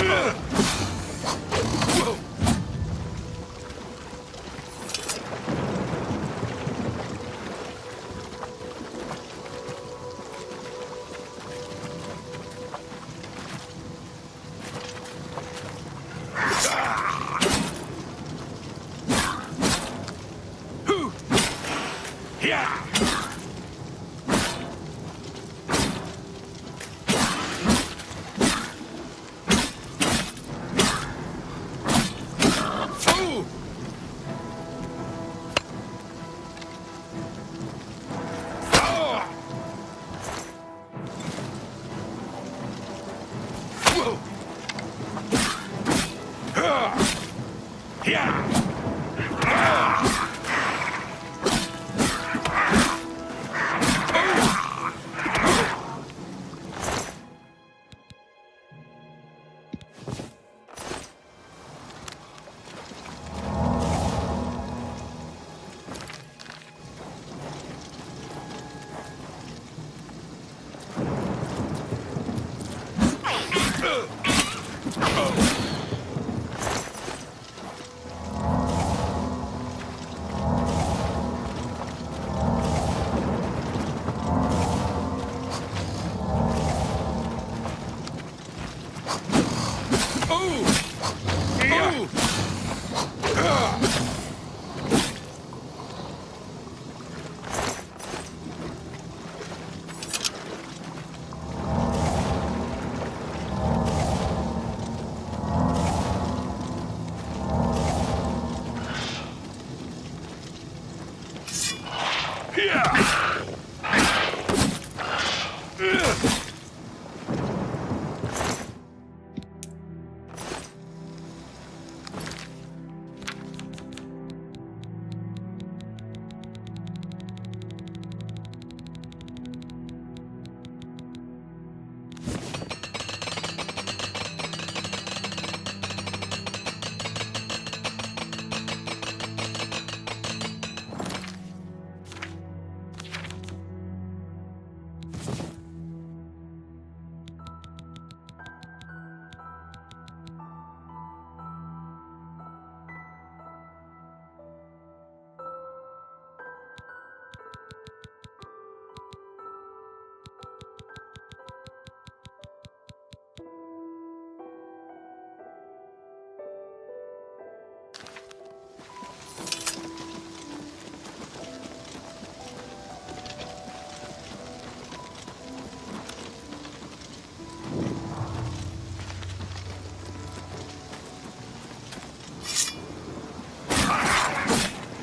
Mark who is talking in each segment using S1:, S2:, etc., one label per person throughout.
S1: Yeah!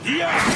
S1: Yeah!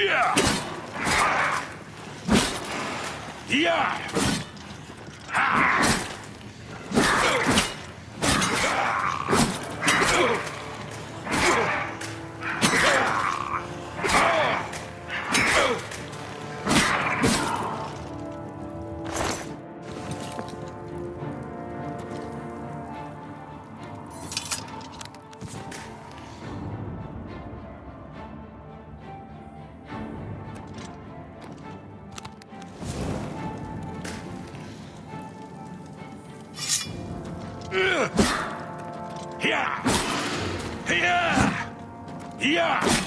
S1: Yeah! Yeah! Yeah!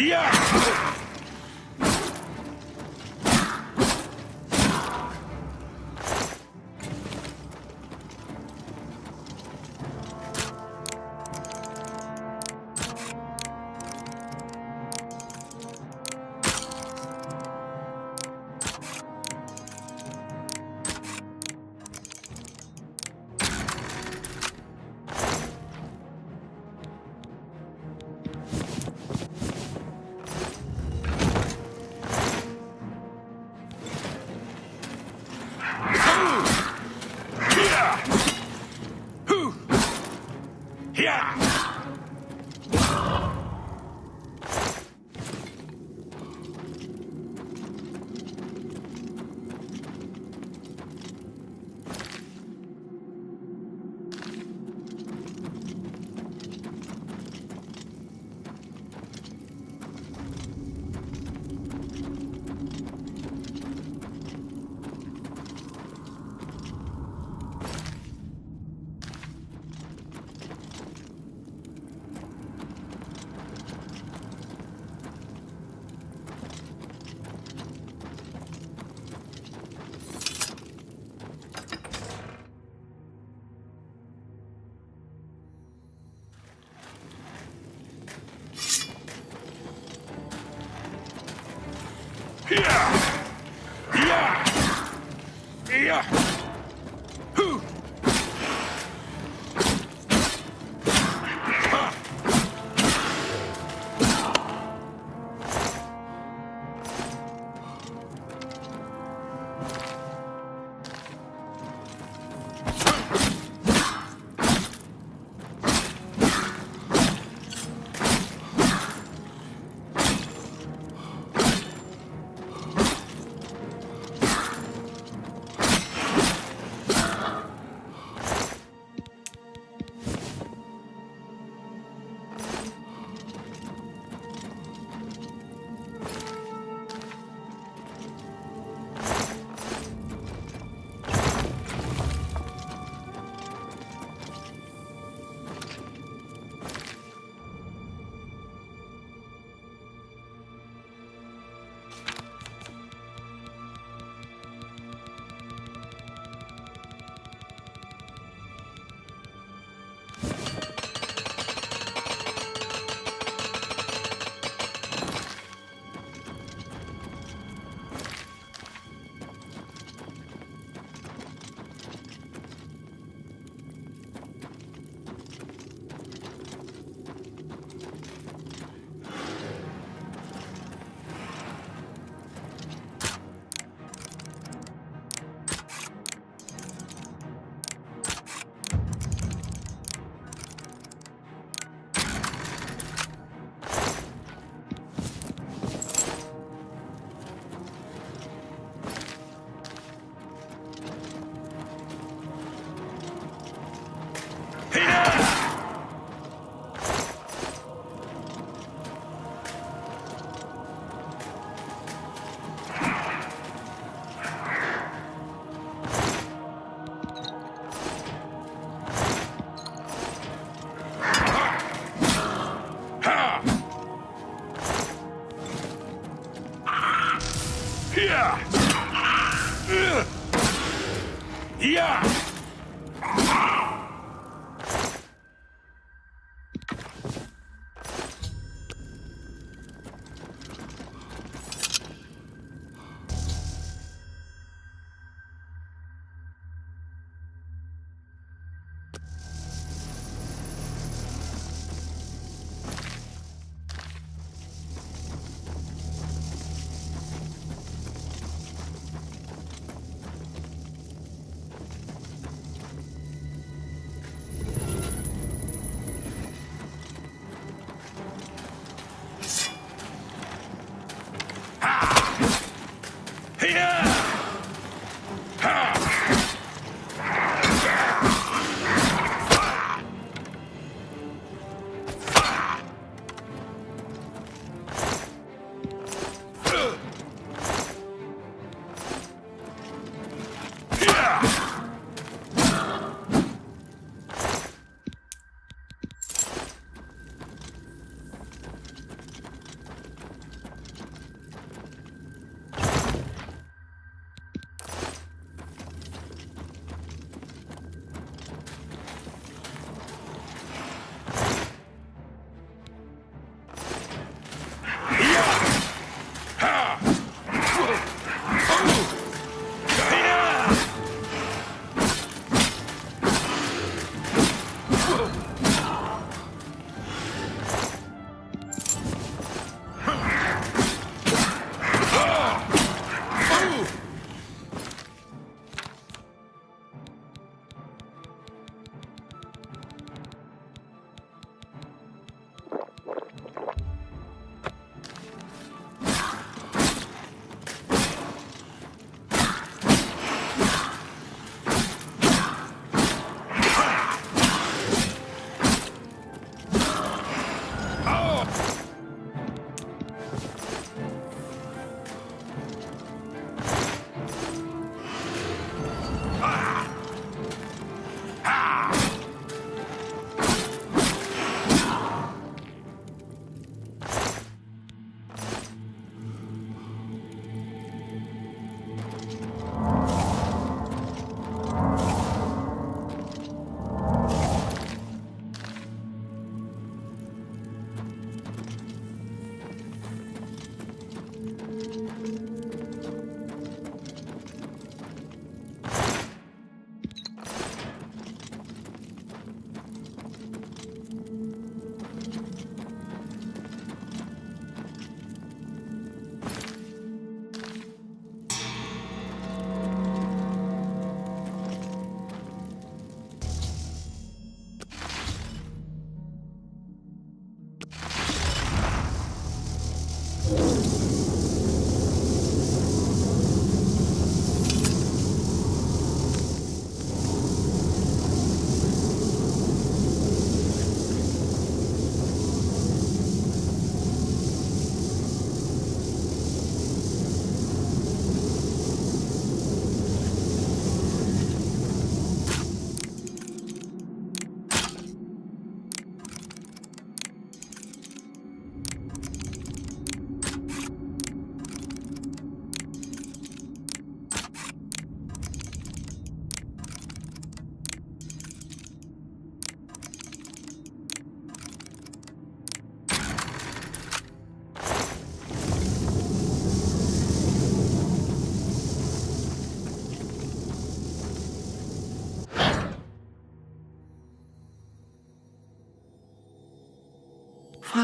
S1: Yeah!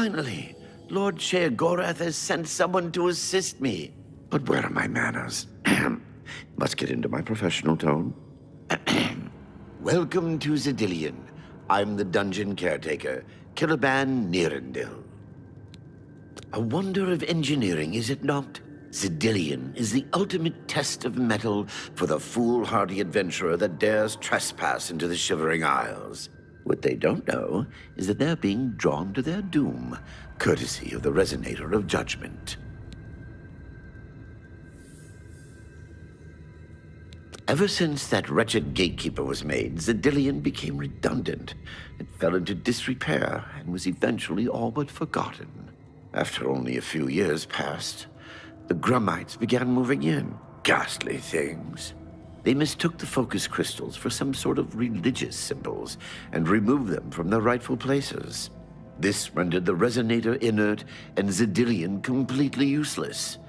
S2: Finally, Lord Sheogorath has sent someone to assist me. But where are my manners? Must get into my professional tone. Welcome to Zidillion. I'm the dungeon caretaker, Killaban Nirendil. A wonder of engineering, is it not? Zidillion is the ultimate test of mettle for the foolhardy adventurer that dares trespass into the Shivering Isles. What they don't know is that they're being drawn to their doom, courtesy of the Resonator of Judgment. Ever since that wretched gatekeeper was made, Zidillion became redundant. It fell into disrepair and was eventually all but forgotten. After only a few years passed, the Grummites began moving in. Ghastly things. They mistook the focus crystals for some sort of religious symbols and removed them from their rightful places. This rendered the Resonator inert and Zidillion completely useless.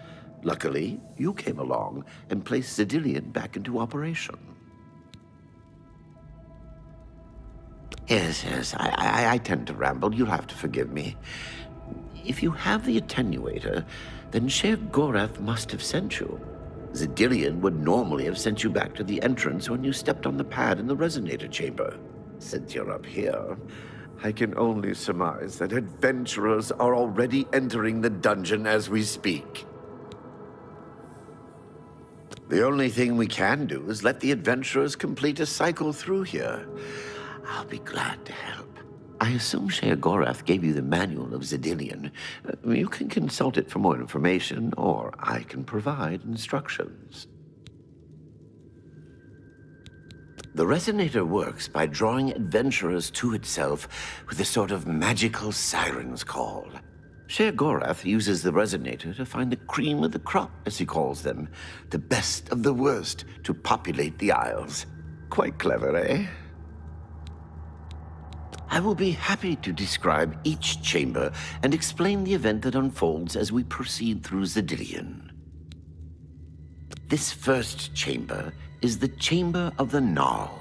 S2: Luckily, you came along and placed Zidillion back into operation. Yes, I tend to ramble. You'll have to forgive me. If you have the attenuator, then Sheogorath must have sent you. Zidillion would normally have sent you back to the entrance when you stepped on the pad in the Resonator chamber. Since you're up here, I can only surmise that adventurers are already entering the dungeon as we speak. The only thing we can do is let the adventurers complete a cycle through here. I'll be glad to help. I assume Sheogorath gave you the manual of Zidillion. You can consult it for more information, or I can provide instructions. The Resonator works by drawing adventurers to itself with a sort of magical siren's call. Sheogorath uses the Resonator to find the cream of the crop, as he calls them, the best of the worst to populate the Isles. Quite clever, eh? I will be happy to describe each chamber and explain the event that unfolds as we proceed through Zidillion. This first chamber is the Chamber of the Gnarl.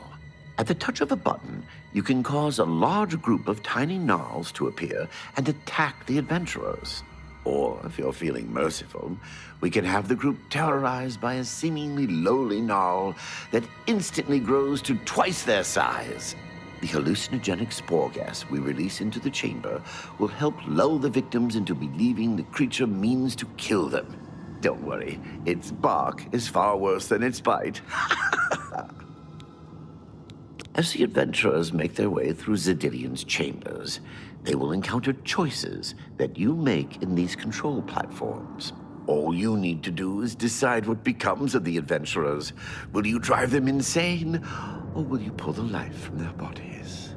S2: At the touch of a button, you can cause a large group of tiny gnarls to appear and attack the adventurers. Or, if you're feeling merciful, we can have the group terrorized by a seemingly lowly gnarl that instantly grows to twice their size. The hallucinogenic spore gas we release into the chamber will help lull the victims into believing the creature means to kill them. Don't worry, its bark is far worse than its bite. As the adventurers make their way through Zidillion's chambers, they will encounter choices that you make in these control platforms. All you need to do is decide what becomes of the adventurers. Will you drive them insane, or will you pull the life from their bodies?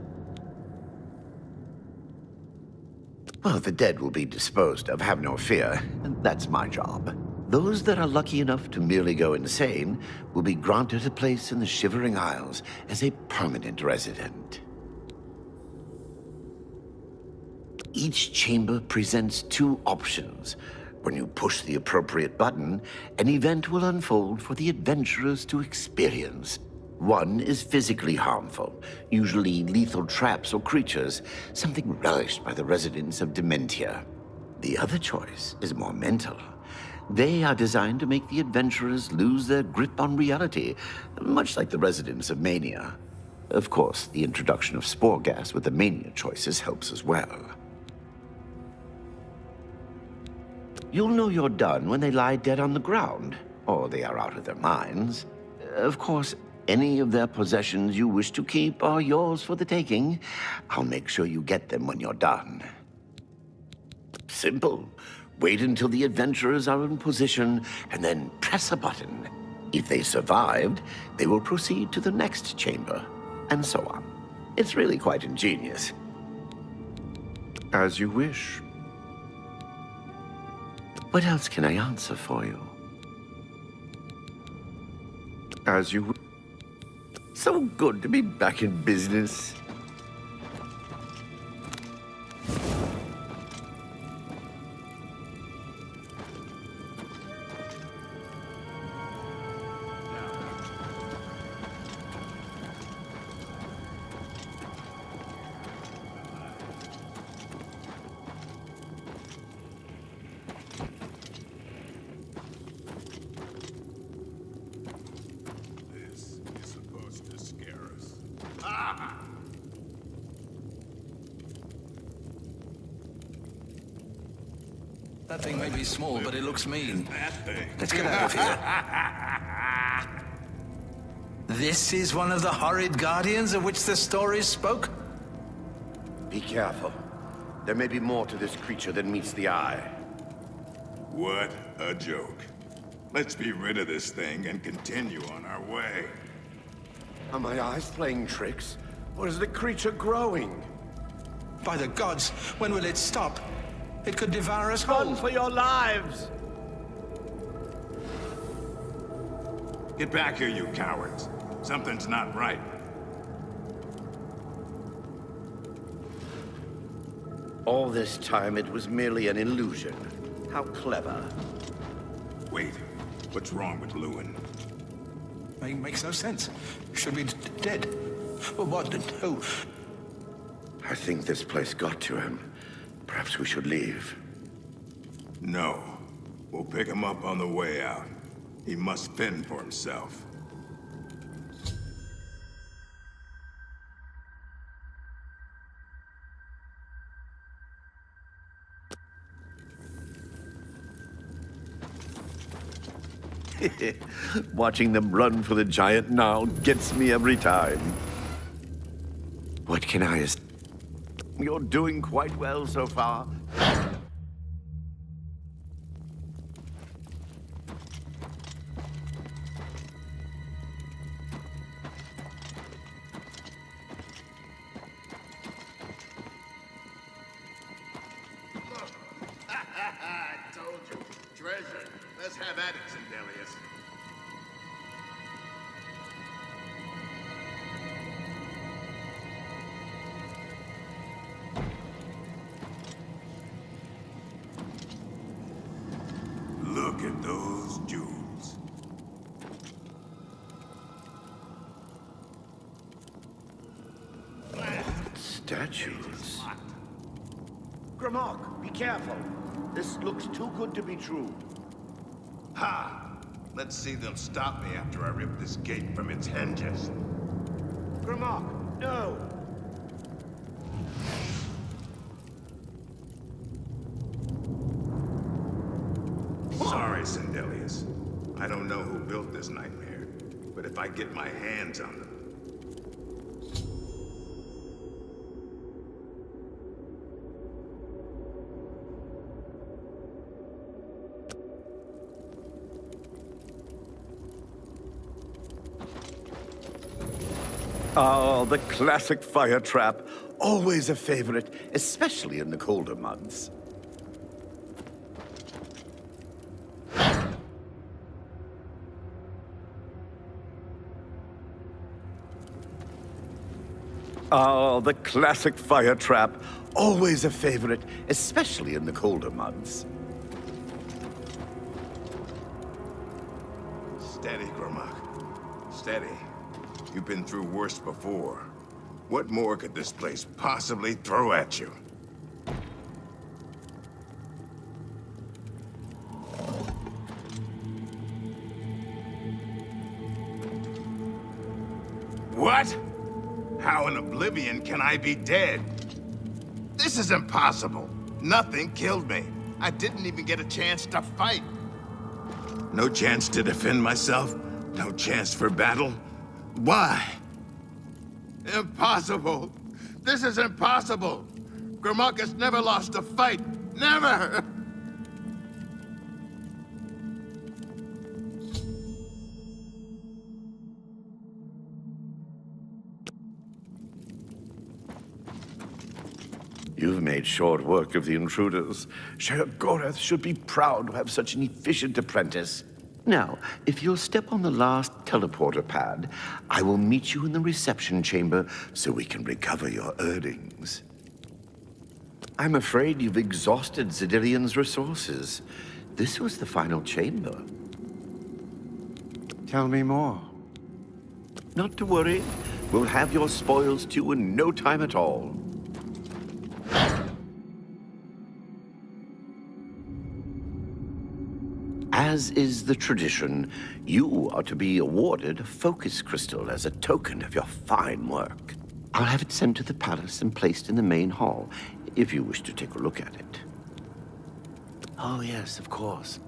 S2: Well, the dead will be disposed of, have no fear. That's my job. Those that are lucky enough to merely go insane will be granted a place in the Shivering Isles as a permanent resident. Each chamber presents two options. When you push the appropriate button, an event will unfold for the adventurers to experience. One is physically harmful, usually lethal traps or creatures, something relished by the residents of Dementia. The other choice is more mental. They are designed to make the adventurers lose their grip on reality, much like the residents of Mania. Of course, the introduction of spore gas with the Mania choices helps as well. You'll know you're done when they lie dead on the ground, or they are out of their minds. Of course, any of their possessions you wish to keep are yours for the taking. I'll make sure you get them when you're done. Simple. Wait until the adventurers are in position, and then press a button. If they survived, they will proceed to the next chamber, and so on. It's really quite ingenious. As you wish. What else can I answer for you? As you... So good to be back in business.
S3: That thing may be small, but it looks mean.
S1: That thing.
S3: Let's get out of here. This is one of the horrid guardians of which the stories spoke?
S2: Be careful. There may be more to this creature than meets the eye.
S1: What a joke. Let's be rid of this thing and continue on our way.
S2: Are my eyes playing tricks? Or is the creature growing?
S3: By the gods, when will it stop? It could devour us whole.
S2: Run for your lives!
S1: Get back here, you cowards. Something's not right.
S2: All this time it was merely an illusion. How clever.
S1: Wait, what's wrong with Lewin?
S3: Makes no sense. Should be dead. Well, what? Who?
S2: I think this place got to him. Perhaps we should leave.
S1: No. We'll pick him up on the way out. He must fend for himself.
S2: Watching them run for the giant now gets me every time. What can I... You're doing quite well so far.
S1: I told you. Treasure. Let's have at it, Zendelius. Look at those jewels.
S2: Statues. Grimok, be careful. This looks too good to be true.
S1: Ha! Let's see them stop me after I rip this gate from its hinges.
S2: Grimok, no!
S1: Sorry, Zendelius. I don't know who built this nightmare, but if I get my hands on them...
S2: Oh, the classic fire trap. Always a favorite, especially in the colder months. Oh, the classic fire trap. Always a favorite, especially in the colder months.
S1: Steady, Cormac. Steady. You've been through worse before. What more could this place possibly throw at you? What? How in oblivion can I be dead? This is impossible. Nothing killed me. I didn't even get a chance to fight. No chance to defend myself? No chance for battle? Why? Impossible. This is impossible. Grimok has never lost a fight. Never!
S2: You've made short work of the intruders. Sheriff Gorath should be proud to have such an efficient apprentice. Now, if you'll step on the last teleporter pad, I will meet you in the reception chamber so we can recover your earnings. I'm afraid you've exhausted Zedilion's resources. This was the final chamber. Tell me more. Not to worry. We'll have your spoils too in no time at all. As is the tradition, you are to be awarded a focus crystal as a token of your fine work. I'll have it sent to the palace and placed in the main hall, if you wish to take a look at it. Oh, yes, of course.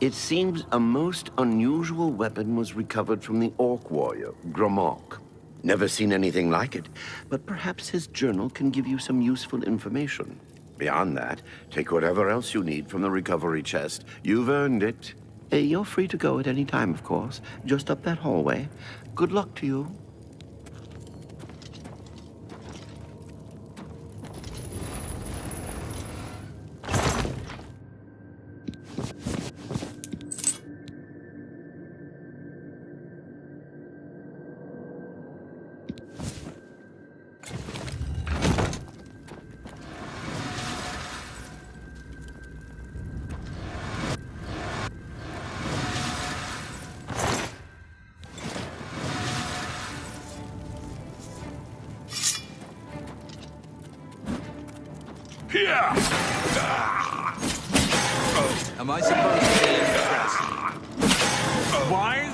S2: It seems a most unusual weapon was recovered from the orc warrior, Gramok. Never seen anything like it, but perhaps his journal can give you some useful information. Beyond that, take whatever else you need from the recovery chest. You've earned it. You're free to go at any time, of course. Just up that hallway. Good luck to you.
S4: Am I supposed to be impressed? Why?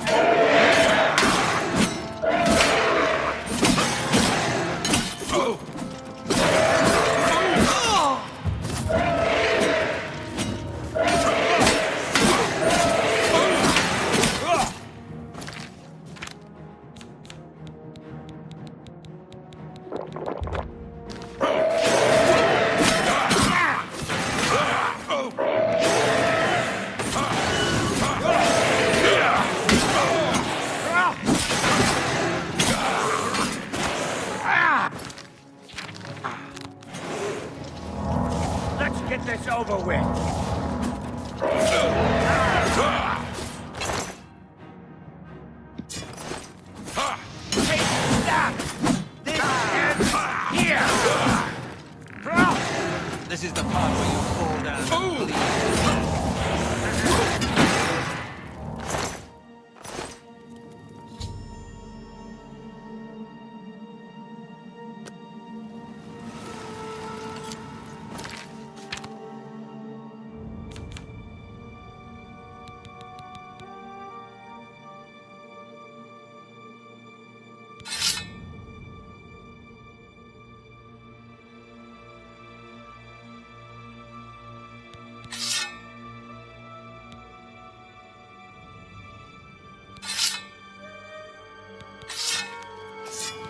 S5: Let's get this over with. Hey, stop! This ends here!
S4: This is the part where you fall down and bleed.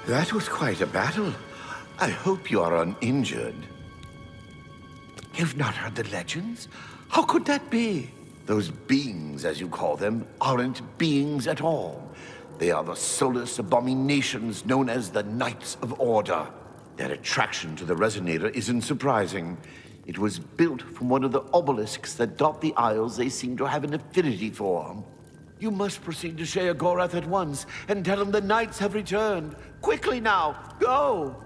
S2: That was quite a battle. I hope you are uninjured. You've not heard the legends? How could that be? Those beings, as you call them, aren't beings at all. They are the soulless abominations known as the Knights of Order. Their attraction to the Resonator isn't surprising. It was built from one of the obelisks that dot the isles they seem to have an affinity for. You must proceed to Sheogorath at once and tell him the knights have returned. Quickly now, go!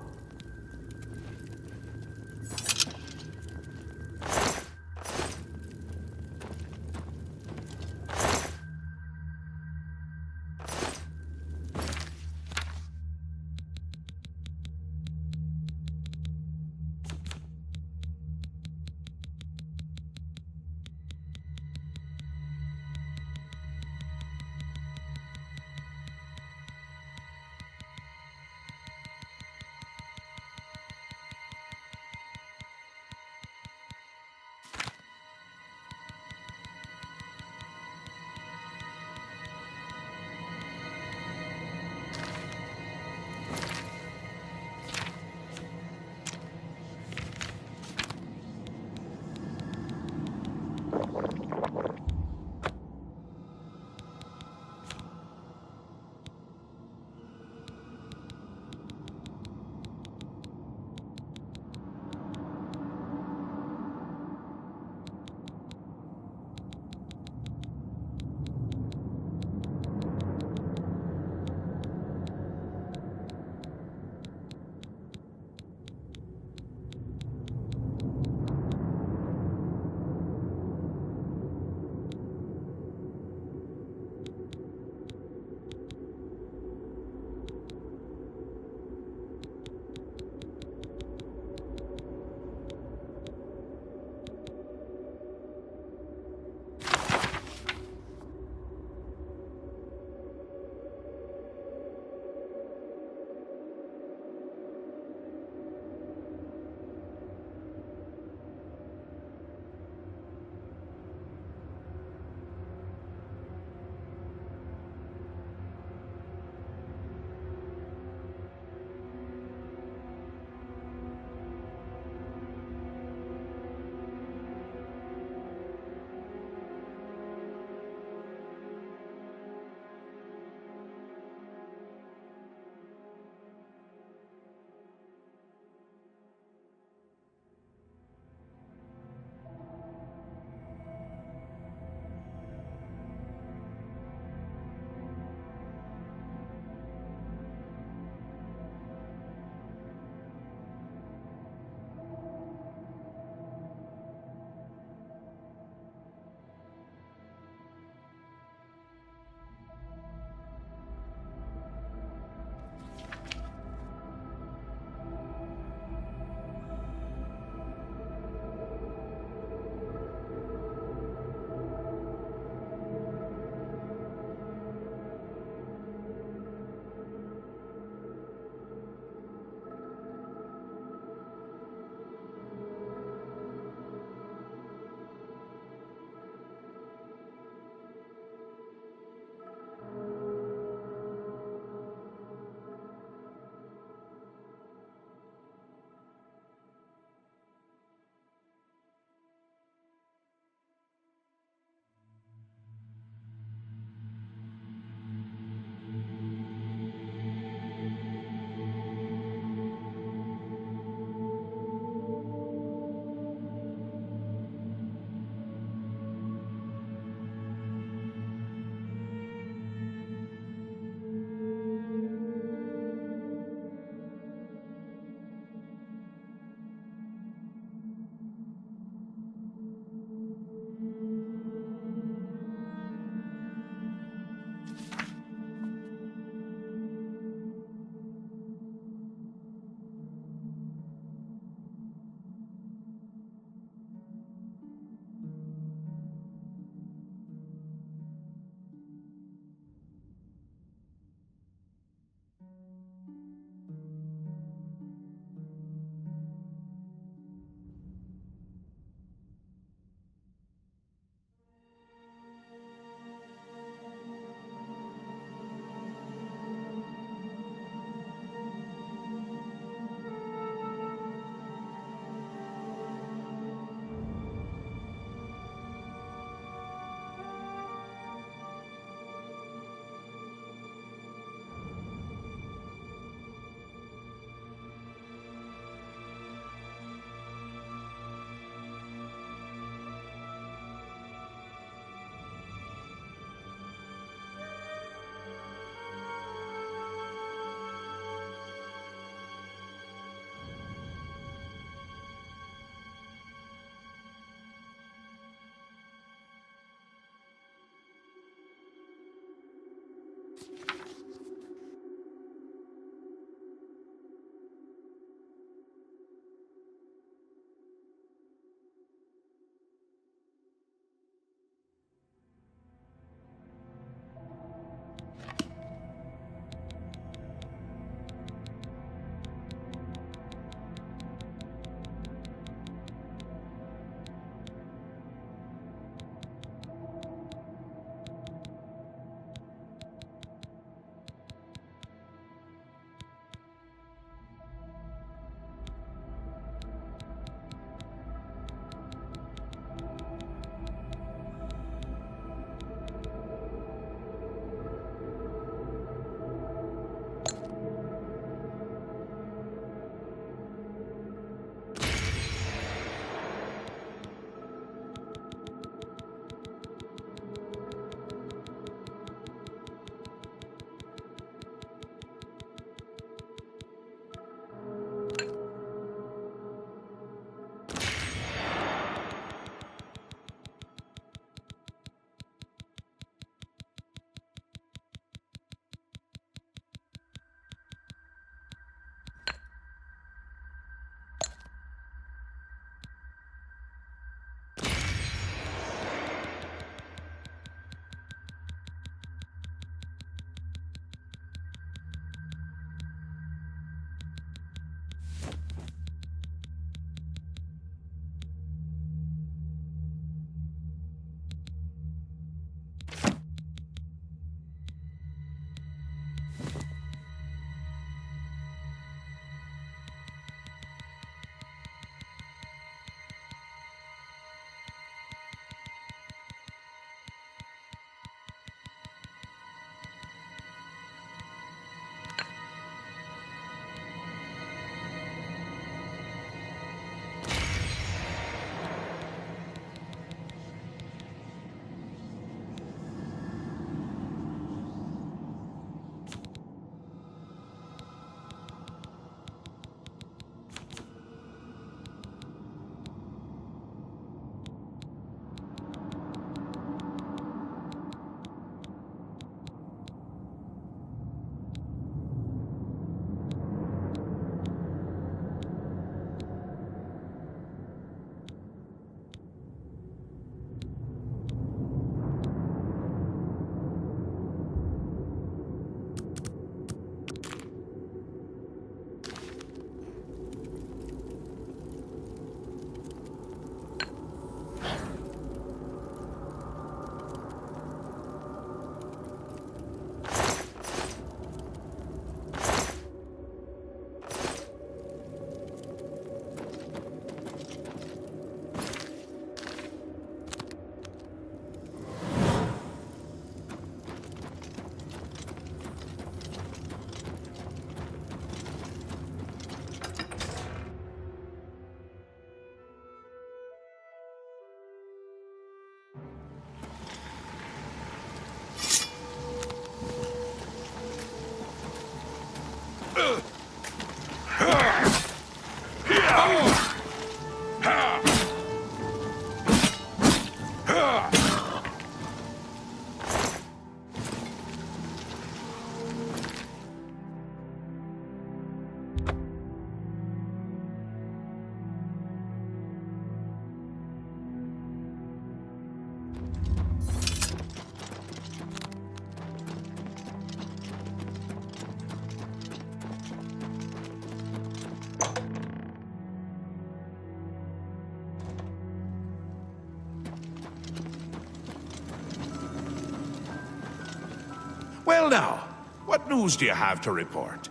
S6: Well now, what news do you have to report?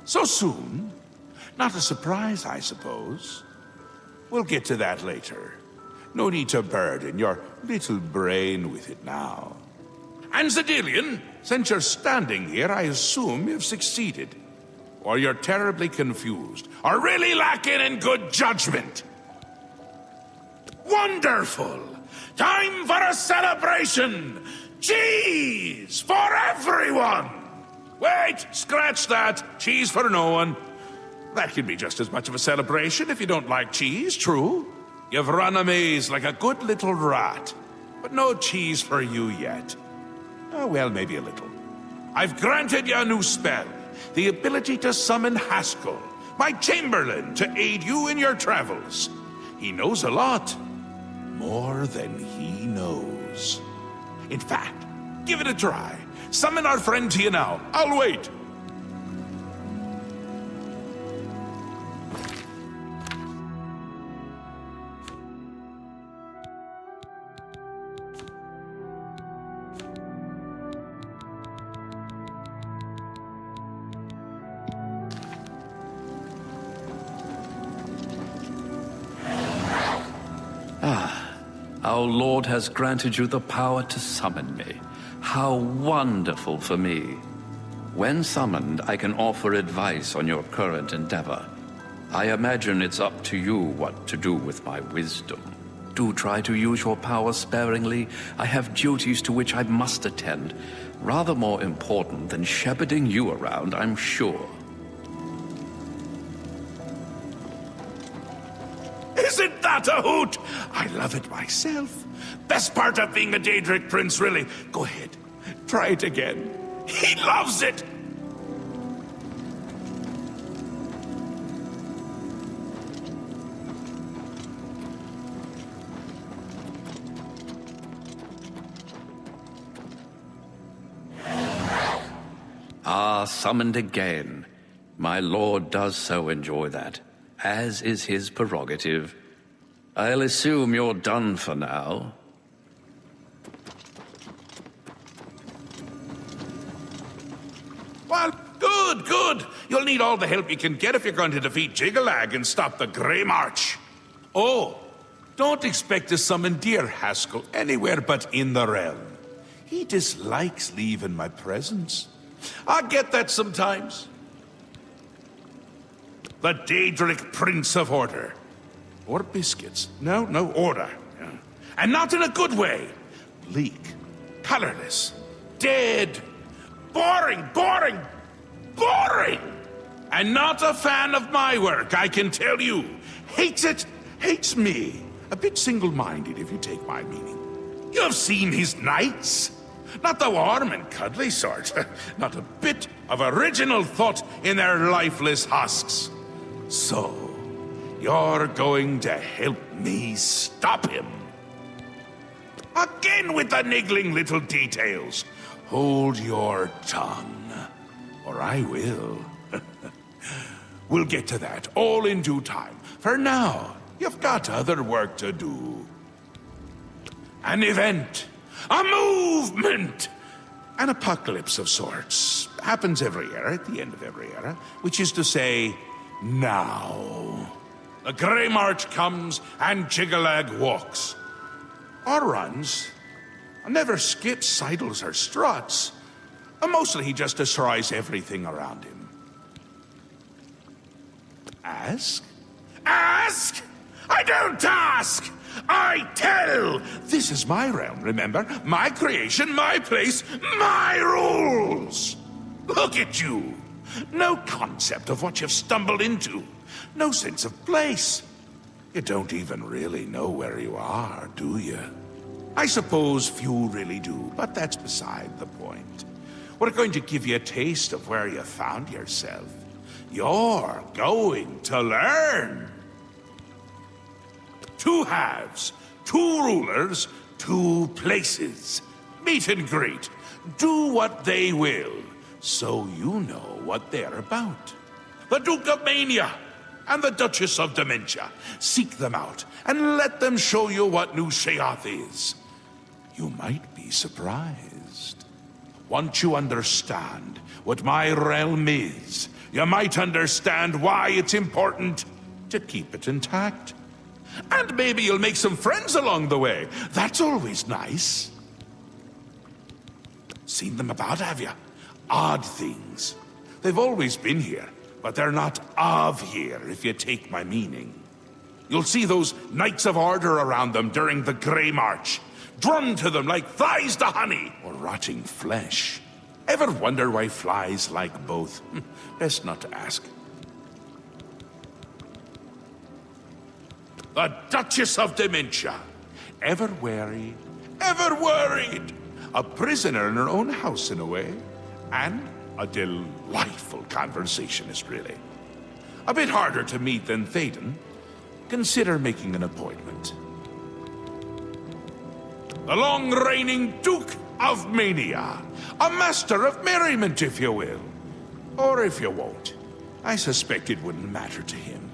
S6: So soon? Not a surprise, I suppose. We'll get to that later. No need to burden your little brain with it now. And Zedilian, since you're standing here, I assume you've succeeded. Or you're terribly confused, or really lacking in good judgment. Wonderful! Time for a celebration! Cheese for everyone! Wait, scratch that. Cheese for no one. That can be just as much of a celebration if you don't like cheese, true. You've run a maze like a good little rat. But no cheese for you yet. Oh, well, maybe a little. I've granted you a new spell. The ability to summon Haskell, my Chamberlain, to aid you in your travels. He knows a lot. More than he knows. In fact, give it a try. Summon our friend to you now. I'll wait.
S7: Our Lord has granted you the power to summon me. How wonderful for me. When summoned, I can offer advice on your current endeavor. I imagine it's up to you what to do with my wisdom. Do try to use your power sparingly. I have duties to which I must attend. Rather more important than shepherding you around, I'm sure.
S6: Isn't that a hoot? I love it myself. Best part of being a Daedric prince, really. Go ahead, try it again. He loves it!
S7: Ah, summoned again. My lord does so enjoy that, as is his prerogative. I'll assume you're done for now.
S6: Well, good. You'll need all the help you can get if you're going to defeat Jiggalag and stop the Grey March. Oh, don't expect to summon dear Haskell anywhere but in the realm. He dislikes leaving my presence. I get that sometimes. The Daedric Prince of Order. Or biscuits. No, order. Yeah. And not in a good way. Bleak. Colorless. Dead. Boring! And not a fan of my work, I can tell you. Hates it, hates me. A bit single-minded, if you take my meaning. You've seen his knights. Not the warm and cuddly sort. Not a bit of original thought in their lifeless husks. So, you're going to help me stop him. Again with the niggling little details. Hold your tongue, or I will. We'll get to that, all in due time. For now, you've got other work to do. An event, a movement, an apocalypse of sorts. Happens every era, at the end of every era, which is to say, now. The Grey March comes and Jiggalag walks. Or runs. Never skips, sidles, or struts. Mostly he just destroys everything around him. Ask? Ask? I don't ask! I tell! This is my realm, remember? My creation, my place, my rules! Look at you! No concept of what you've stumbled into. No sense of place. You don't even really know where you are, do you? I suppose few really do, but that's beside the point. We're going to give you a taste of where you found yourself. You're going to learn. 2 halves, 2 rulers, 2 places. Meet and greet. Do what they will, so you know what they're about. The Duke of Mania and the Duchess of Dementia. Seek them out and let them show you what New Sheoth is. You might be surprised. once you understand what my realm is, you might understand why it's important to keep it intact. And maybe you'll make some friends along the way. That's always nice. Seen them about, have you? Odd things. They've always been here, but they're not of here, if you take my meaning. You'll see those Knights of Order around them during the Grey March, drummed to them like flies to honey, or rotting flesh. Ever wonder why flies like both? Best not to ask. The Duchess of Dementia. Ever wary, ever worried. A prisoner in her own house in a way. And a delightful conversationist, really. A bit harder to meet than Théoden. Consider making an appointment. The long-reigning Duke of Mania. A master of merriment, if you will. Or if you won't. I suspect it wouldn't matter to him.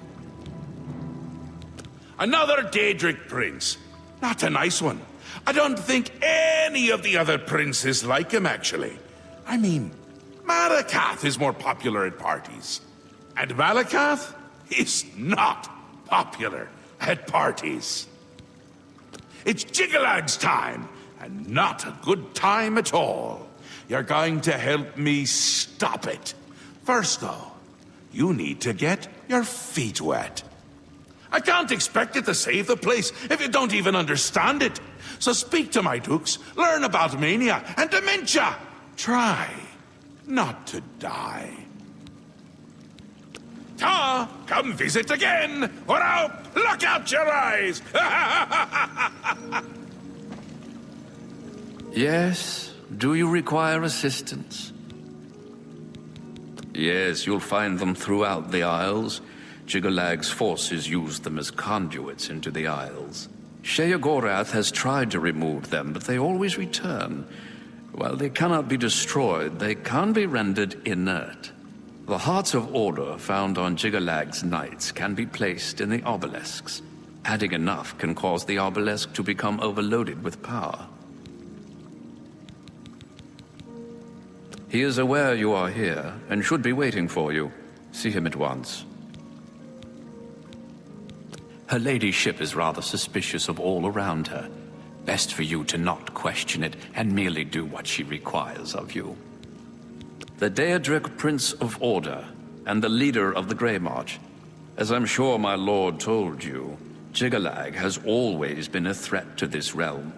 S6: Another Daedric prince. Not a nice one. I don't think any of the other princes like him, actually. I mean, Malakath is more popular at parties. And Malakath is not popular at parties. It's Jiggalag's time, and not a good time at all. You're going to help me stop it. First, though, you need to get your feet wet. I can't expect it to save the place if you don't even understand it. So speak to my dukes, learn about mania and dementia. Try not to die. Ta, come visit again, or I'll pluck out your eyes.
S7: Yes? Do you require assistance? Yes, you'll find them throughout the Isles. Jiggalag's forces use them as conduits into the Isles. Sheogorath has tried to remove them, but they always return. While they cannot be destroyed, they can be rendered inert. The Hearts of Order found on Jiggalag's knights can be placed in the obelisks. Adding enough can cause the obelisk to become overloaded with power. He is aware you are here, and should be waiting for you. See him at once. Her ladyship is rather suspicious of all around her. Best for you to not question it, and merely do what she requires of you. The Daedric Prince of Order, and the leader of the Grey March. As I'm sure my lord told you, Jiggalag has always been a threat to this realm.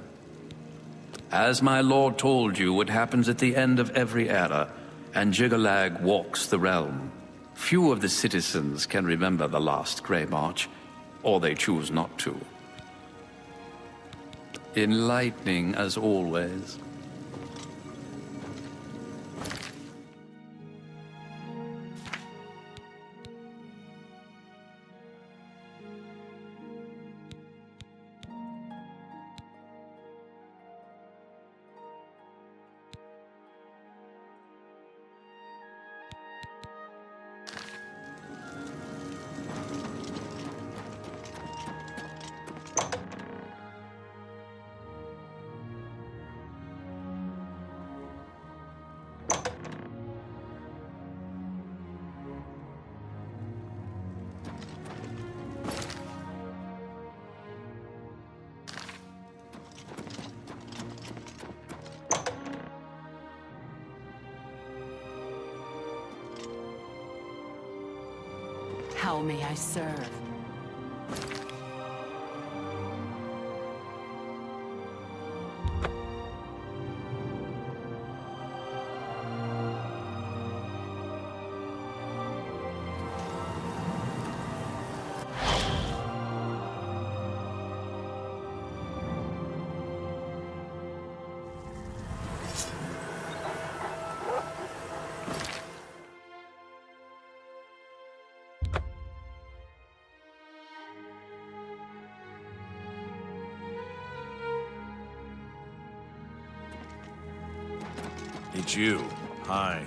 S7: As my lord told you, it happens at the end of every era, and Jiggalag walks the realm. Few of the citizens can remember the last Grey March, or they choose not to. Enlightening as always.
S8: How may I serve?
S6: It's you. Hi.